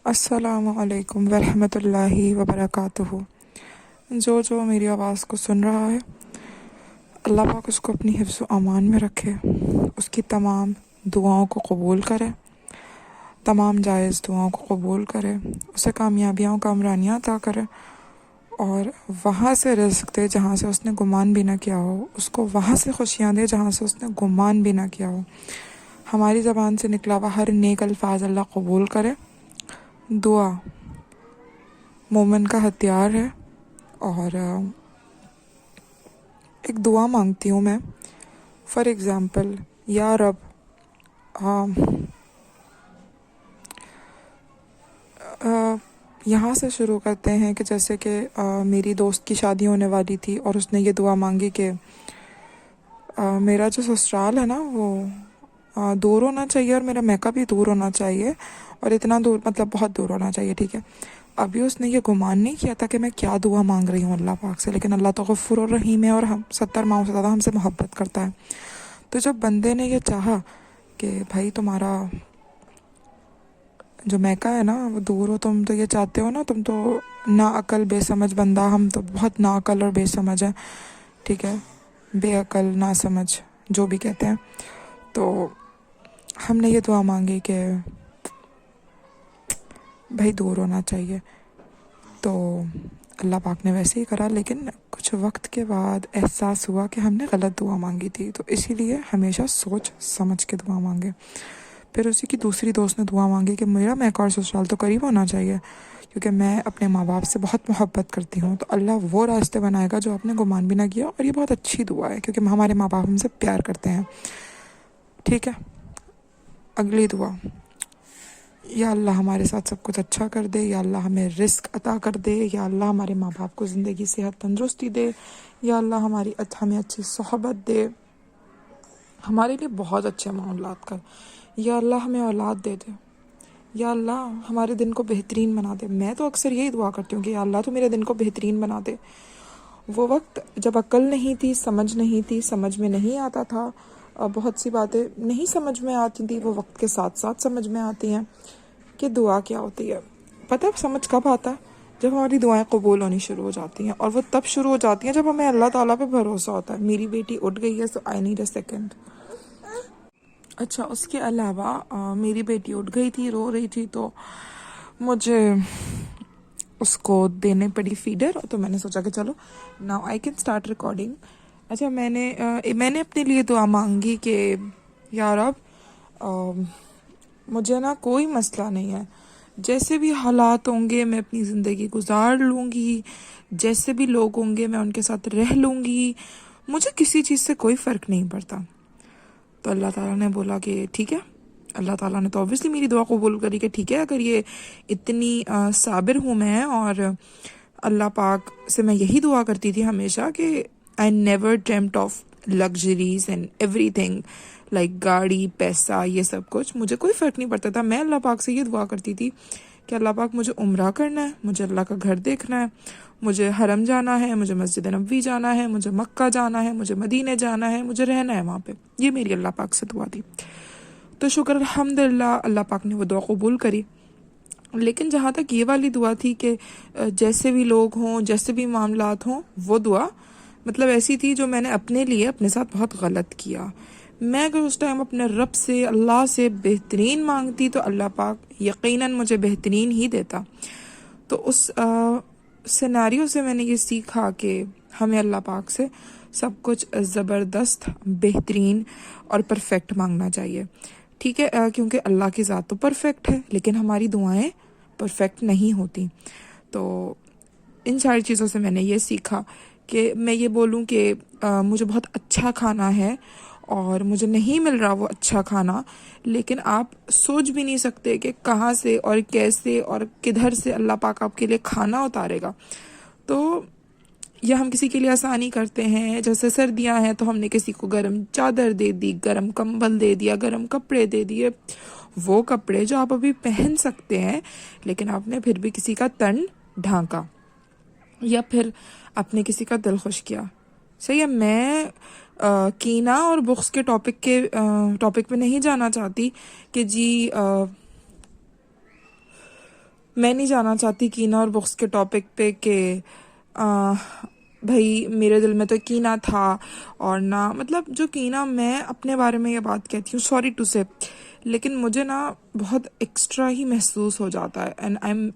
السلام علیکم ورحمۃ اللہ وبرکاتہ۔ جو میری آواز کو سن رہا ہے، اللہ پاک اس کو اپنی حفظ و امان میں رکھے، اس کی تمام دعاؤں کو قبول کرے، تمام جائز دعاؤں کو قبول کرے، اسے کامیابیاں و کامرانیاں عطا کرے، اور وہاں سے رزق دے جہاں سے اس نے گمان بھی نہ کیا ہو، اس کو وہاں سے خوشیاں دے جہاں سے اس نے گمان بھی نہ کیا ہو۔ ہماری زبان سے نکلا ہوا ہر نیک الفاظ اللہ قبول کرے۔ دعا مومن کا ہتھیار ہے، اور ایک دعا مانگتی ہوں میں، فار ایگزامپل، یا رب، یہاں سے شروع کرتے ہیں کہ جیسے کہ میری دوست کی شادی ہونے والی تھی اور اس نے یہ دعا مانگی کہ میرا جو سسرال ہے نا وہ دور ہونا چاہیے، اور میرا میکا بھی دور ہونا چاہیے، اور اتنا دور مطلب بہت دور ہونا چاہیے، ٹھیک ہے۔ ابھی اس نے یہ گمان نہیں کیا تھا کہ میں کیا دعا مانگ رہی ہوں اللہ پاک سے، لیکن اللہ تو غفور الرحیم ہے اور ہم 70 ماؤں سے زیادہ ہم سے محبت کرتا ہے۔ تو جب بندے نے یہ چاہا کہ بھائی تمہارا جو میکا ہے نا وہ دور ہو، تم تو یہ چاہتے ہو نا، تم تو نا عقل بے سمجھ بندہ، ہم تو بہت نا عقل اور بے سمجھ ہیں، ٹھیک ہے، بے عقل نا سمجھ جو بھی کہتے ہیں۔ تو ہم نے یہ دعا مانگی کہ بھائی دور ہونا چاہیے، تو اللہ پاک نے ویسے ہی کرا، لیکن کچھ وقت کے بعد احساس ہوا کہ ہم نے غلط دعا مانگی تھی، تو اسی لیے ہمیشہ سوچ سمجھ کے دعا مانگے۔ پھر اسی کی دوسری دوست نے دعا مانگی کہ میرا میکا اور سسرال تو قریب ہونا چاہیے، کیونکہ میں اپنے ماں باپ سے بہت محبت کرتی ہوں، تو اللہ وہ راستے بنائے گا جو آپ نے گمان بھی نہ کیا، اور یہ بہت اچھی دعا ہے کیونکہ ہمارے ماں باپ ہم سے پیار کرتے ہیں، ٹھیک ہے۔ اگلی دعا، یا اللہ ہمارے ساتھ سب کچھ اچھا کر دے، یا اللہ ہمیں رزق عطا کر دے، یا اللہ ہمارے ماں باپ کو زندگی صحت تندرستی دے، یا اللہ ہمیں اچھی صحبت دے، ہمارے لیے بہت اچھے معاملات کر، یا اللہ ہمیں اولاد دے دے، یا اللہ ہمارے دن کو بہترین بنا دے۔ میں تو اکثر یہی دعا کرتی ہوں کہ یا اللہ تو میرے دن کو بہترین بنا دے۔ وہ وقت جب عقل نہیں تھی، سمجھ نہیں تھی، سمجھ میں نہیں آتا تھا، بہت سی باتیں نہیں سمجھ میں آتی تھی، وہ وقت کے ساتھ ساتھ سمجھ میں آتی ہیں کہ دعا کیا ہوتی ہے۔ پتہ ہے سمجھ کب آتا ہے؟ جب ہماری دعائیں قبول ہونی شروع ہو جاتی ہیں، اور وہ تب شروع ہو جاتی ہیں جب ہمیں اللہ تعالیٰ پہ بھروسہ ہوتا ہے۔ میری بیٹی اٹھ گئی ہے، سو آئی نیڈ اے سیکنڈ۔ اچھا، اس کے علاوہ میری بیٹی اٹھ گئی تھی، رو رہی تھی، تو مجھے اس کو دینے پڑی فیڈر، تو میں نے سوچا کہ چلو now I can start recording. اچھا، میں نے اپنے لیے دعا مانگی کہ یا رب، مجھے نا کوئی مسئلہ نہیں ہے، جیسے بھی حالات ہوں گے میں اپنی زندگی گزار لوں گی، جیسے بھی لوگ ہوں گے میں ان کے ساتھ رہ لوں گی، مجھے کسی چیز سے کوئی فرق نہیں پڑتا۔ تو اللہ تعالیٰ نے بولا کہ ٹھیک ہے، اللہ تعالیٰ نے تو obviously میری دعا قبول کری کہ ٹھیک ہے، اگر یہ اتنی صابر ہوں میں، اور اللہ پاک سے میں یہی دعا کرتی تھی ہمیشہ کہ I never dreamt of luxuries and everything like گاڑی، پیسہ، یہ سب کچھ مجھے کوئی فرق نہیں پڑتا تھا۔ میں اللہ پاک سے یہ دعا کرتی تھی کہ اللہ پاک مجھے عمرہ کرنا ہے، مجھے اللہ کا گھر دیکھنا ہے، مجھے حرم جانا ہے، مجھے مسجد نبوی جانا ہے، مجھے مکہ جانا ہے، مجھے مدینے جانا ہے، مجھے رہنا ہے وہاں پہ۔ یہ میری اللہ پاک سے دعا تھی، تو شکر الحمدللہ اللہ پاک نے وہ دعا قبول کری۔ لیکن جہاں تک یہ والی دعا تھی کہ جیسے بھی لوگ ہوں، جیسے بھی معاملات ہوں، وہ دعا مطلب ایسی تھی جو میں نے اپنے لیے اپنے ساتھ بہت غلط کیا۔ میں اگر اس ٹائم اپنے رب سے، اللہ سے بہترین مانگتی تو اللہ پاک یقیناً مجھے بہترین ہی دیتا۔ تو اس سیناریو سے میں نے یہ سیکھا کہ ہمیں اللہ پاک سے سب کچھ زبردست، بہترین اور پرفیکٹ مانگنا چاہیے، ٹھیک ہے، کیونکہ اللہ کی ذات تو پرفیکٹ ہے، لیکن ہماری دعائیں پرفیکٹ نہیں ہوتی۔ تو ان ساری چیزوں سے میں نے یہ سیکھا کہ میں یہ بولوں کہ مجھے بہت اچھا کھانا ہے اور مجھے نہیں مل رہا وہ اچھا کھانا، لیکن آپ سوچ بھی نہیں سکتے کہ کہاں سے اور کیسے اور کدھر سے اللہ پاک آپ کے لیے کھانا اتارے گا۔ تو یا ہم کسی کے لیے آسانی کرتے ہیں، جیسے سردیاں ہیں تو ہم نے کسی کو گرم چادر دے دی، گرم کمبل دے دیا، گرم کپڑے دے دیے، وہ کپڑے جو آپ ابھی پہن سکتے ہیں، لیکن آپ نے پھر بھی کسی کا تن ڈھانکا، یا پھر آپ نے کسی کا دل خوش کیا۔ صحیح ہے، میں کینہ اور بغض کے ٹاپک پہ نہیں جانا چاہتی کہ جی میں نہیں جانا چاہتی کینہ اور بغض کے ٹاپک پہ کہ بھائی میرے دل میں تو کینہ تھا، اور نہ مطلب جو کینہ میں اپنے بارے میں یہ بات کہتی ہوں، سوری ٹو سے، لیکن مجھے نا بہت ایکسٹرا ہی محسوس ہو جاتا ہے، and I am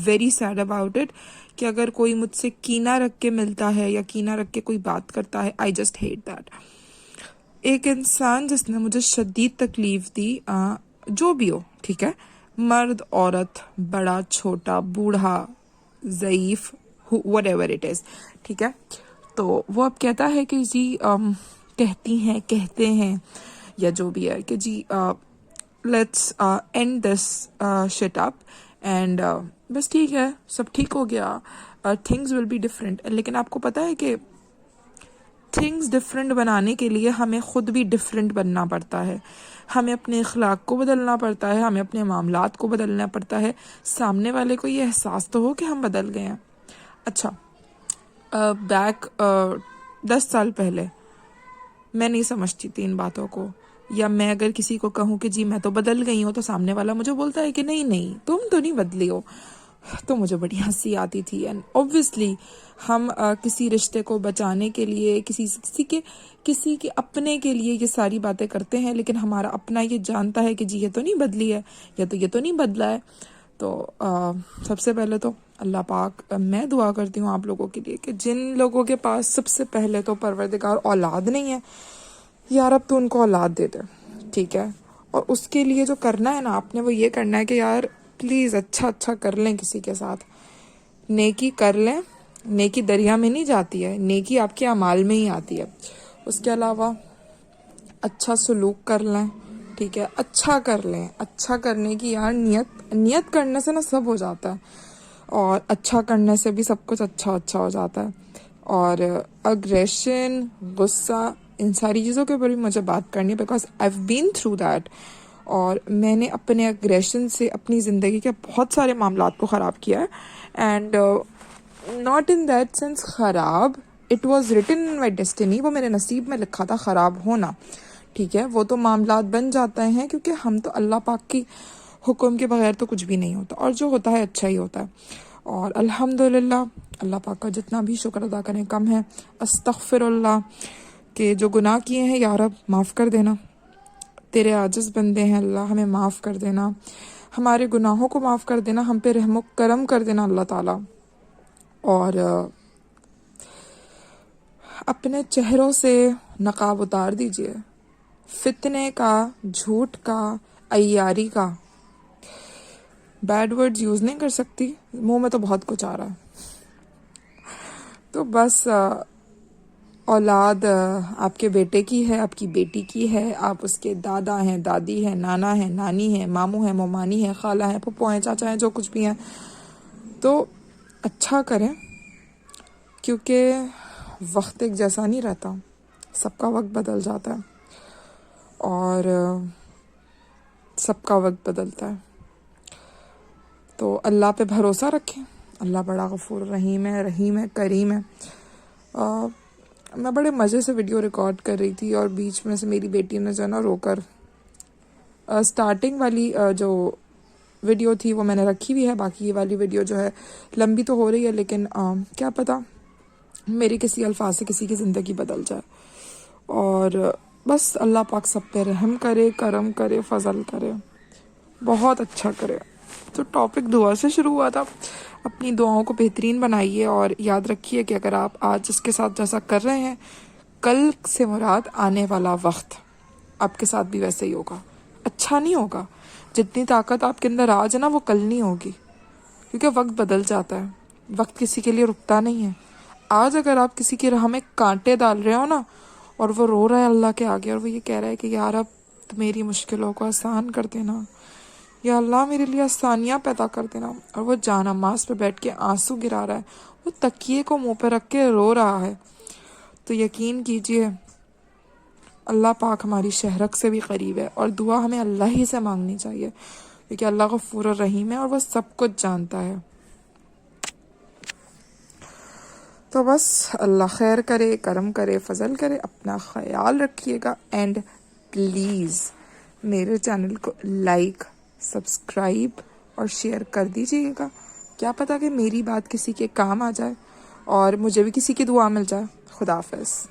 very sad about it, کہ اگر کوئی مجھ سے کینہ رکھ کے ملتا ہے یا کینہ رکھ کے کوئی بات کرتا ہے، آئی جسٹ ہیٹ دیٹ۔ ایک انسان جس نے مجھے شدید تکلیف دی، جو بھی ہو، ٹھیک ہے، مرد، عورت، بڑا، چھوٹا، بوڑھا، ضعیف، وٹ ایور اٹ از، ٹھیک ہے، تو وہ اب کہتا ہے کہ جی کہتے ہیں یا جو بھی ہے کہ جی let's end this shut up, and بس ٹھیک ہے، سب ٹھیک ہو گیا، تھنگز ول بی ڈفرینٹ۔ لیکن آپ کو پتہ ہے کہ تھنگز ڈفرینٹ بنانے کے لیے ہمیں خود بھی ڈفرینٹ بننا پڑتا ہے، ہمیں اپنے اخلاق کو بدلنا پڑتا ہے، ہمیں اپنے معاملات کو بدلنا پڑتا ہے، سامنے والے کو یہ احساس تو ہو کہ ہم بدل گئے ہیں۔ اچھا، بیک 10 سال پہلے میں نہیں سمجھتی تھی ان باتوں کو، یا میں اگر کسی کو کہوں کہ جی میں تو بدل گئی ہوں، تو سامنے والا مجھے بولتا ہے کہ نہیں نہیں تم تو نہیں بدلی ہو، تو مجھے بڑی ہنسی آتی تھی۔ اینڈ اوبویسلی ہم کسی رشتے کو بچانے کے لیے، کسی کے اپنے کے لیے یہ ساری باتیں کرتے ہیں، لیکن ہمارا اپنا یہ جانتا ہے کہ جی یہ تو نہیں بدلی ہے، یا تو یہ تو نہیں بدلا ہے۔ تو سب سے پہلے تو اللہ پاک، میں دعا کرتی ہوں آپ لوگوں کے لیے کہ جن لوگوں کے پاس سب سے پہلے تو پروردگار اولاد نہیں ہے، یا رب تو ان کو اولاد دے دے، ٹھیک ہے، اور اس کے لیے جو کرنا ہے نا آپ نے، وہ یہ کرنا ہے کہ یار پلیز اچھا کر لیں کسی کے ساتھ، نیکی کر لیں، نیکی دریا میں نہیں جاتی ہے، نیکی آپ کے اعمال میں ہی آتی ہے۔ اس کے علاوہ اچھا سلوک کر لیں، ٹھیک ہے، اچھا کر لیں، اچھا کرنے کی یار نیت کرنے سے نا سب ہو جاتا ہے، اور اچھا کرنے سے بھی سب کچھ اچھا ہو جاتا ہے۔ اور اگریشن، غصہ، ان ساری چیزوں کے اوپر بھی مجھے بات کرنی ہے، because I have been through that, اور میں نے اپنے اگریشن سے اپنی زندگی کے بہت سارے معاملات کو خراب کیا ہے، and not in that sense خراب، it was written in my destiny, وہ میرے نصیب میں لکھا تھا خراب ہونا، ٹھیک ہے، وہ تو معاملات بن جاتے ہیں، کیونکہ ہم تو اللہ پاک کی حکم کے بغیر تو کچھ بھی نہیں ہوتا، اور جو ہوتا ہے اچھا ہی ہوتا ہے، اور الحمدللہ اللہ پاک کا جتنا بھی شکر ادا کریں کم ہے۔ استغفر اللہ، کہ جو گناہ کیے ہیں یا رب معاف کر دینا، تیرے عاجز بندے ہیں اللہ، ہمیں معاف کر دینا، ہمارے گناہوں کو معاف کر دینا، ہم پہ رحم و کرم کر دینا اللہ تعالیٰ، اور اپنے چہروں سے نقاب اتار دیجئے، فتنے کا، جھوٹ کا، عیاری کا۔ بیڈ ورڈز یوز نہیں کر سکتی، منہ میں تو بہت کچھ آ رہا ہے۔ تو بس اولاد آپ کے بیٹے کی ہے، آپ کی بیٹی کی ہے، آپ اس کے دادا ہیں، دادی ہیں، نانا ہیں، نانی ہیں، ماموں ہیں، ممانی ہیں، خالہ ہیں، پھپھو ہیں، چاچا ہیں، جو کچھ بھی ہیں، تو اچھا کریں، کیونکہ وقت ایک جیسا نہیں رہتا، سب کا وقت بدل جاتا ہے، اور سب کا وقت بدلتا ہے، تو اللہ پہ بھروسہ رکھیں، اللہ بڑا غفور رحیم ہے، کریم ہے۔ میں بڑے مزے سے ویڈیو ریکارڈ کر رہی تھی، اور بیچ میں سے میری بیٹی نے جو ہے نا رو کر، سٹارٹنگ والی جو ویڈیو تھی وہ میں نے رکھی بھی ہے، باقی یہ والی ویڈیو جو ہے لمبی تو ہو رہی ہے، لیکن کیا پتا میری کسی الفاظ سے کسی کی زندگی بدل جائے، اور بس اللہ پاک سب پہ رحم کرے، کرم کرے، فضل کرے، بہت اچھا کرے۔ تو ٹاپک دعا سے شروع ہوا تھا، اپنی دعاؤں کو بہترین بنائیے، اور یاد رکھیے کہ اگر آپ آج اس کے ساتھ جیسا کر رہے ہیں، کل سے مراد آنے والا وقت آپ کے ساتھ بھی ویسے ہی ہوگا، اچھا نہیں ہوگا۔ جتنی طاقت آپ کے اندر آج ہے نا، وہ کل نہیں ہوگی، کیونکہ وقت بدل جاتا ہے، وقت کسی کے لیے رکتا نہیں ہے۔ آج اگر آپ کسی کی راہ میں کانٹے ڈال رہے ہو نا، اور وہ رو رہا ہے اللہ کے آگے، اور وہ یہ کہہ رہا ہے کہ یا رب تو میری مشکلوں کو آسان کر دینا، یا اللہ میرے لیے آسانیاں پیدا کر دینا، اور وہ جانماز پہ بیٹھ کے آنسو گرا رہا ہے، وہ تکیے کو منہ پہ رکھ کے رو رہا ہے، تو یقین کیجئے اللہ پاک ہماری شہرک سے بھی قریب ہے، اور دعا ہمیں اللہ ہی سے مانگنی چاہیے، کیونکہ اللہ غفور الرحیم ہے، اور وہ سب کچھ جانتا ہے۔ تو بس اللہ خیر کرے، کرم کرے، فضل کرے، اپنا خیال رکھیے گا، اینڈ پلیز میرے چینل کو لائک، سبسکرائب اور شیئر کر دیجیے گا. کیا پتہ کہ میری بات کسی کے کام آ جائے اور مجھے بھی کسی کی دعا مل جائے. خدا حافظ.